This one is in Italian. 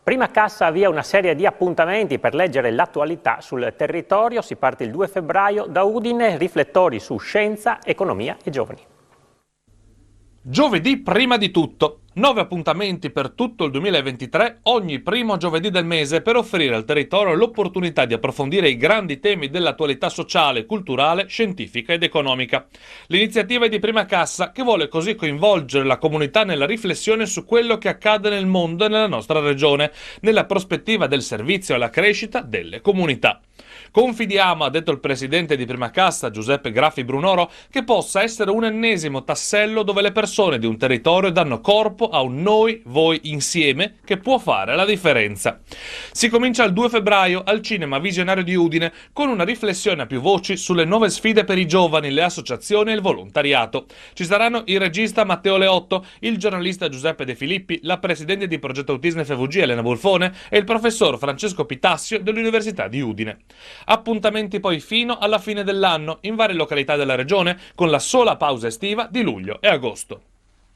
Prima Cassa avvia una serie di appuntamenti per leggere l'attualità sul territorio. Si parte il 2 febbraio da Udine, riflettori su scienza, economia e giovani. Giovedì prima di tutto. 9 appuntamenti per tutto il 2023, ogni primo giovedì del mese, per offrire al territorio l'opportunità di approfondire i grandi temi dell'attualità sociale, culturale, scientifica ed economica. L'iniziativa è di Prima Cassa, che vuole così coinvolgere la comunità nella riflessione su quello che accade nel mondo e nella nostra regione, nella prospettiva del servizio alla crescita delle comunità. Confidiamo, ha detto il presidente di Prima Cassa, Giuseppe Graffi Brunoro, che possa essere un ennesimo tassello dove le persone di un territorio danno corpo a un noi, voi, insieme, che può fare la differenza. Si comincia il 2 febbraio al Cinema Visionario di Udine con una riflessione a più voci sulle nuove sfide per i giovani, le associazioni e il volontariato. Ci saranno il regista Matteo Leotto, il giornalista Giuseppe De Filippi, la presidente di Progetto Autismo FVG Elena Bulfone e il professor Francesco Pitassio dell'Università di Udine. Appuntamenti poi fino alla fine dell'anno in varie località della regione, con la sola pausa estiva di luglio e agosto.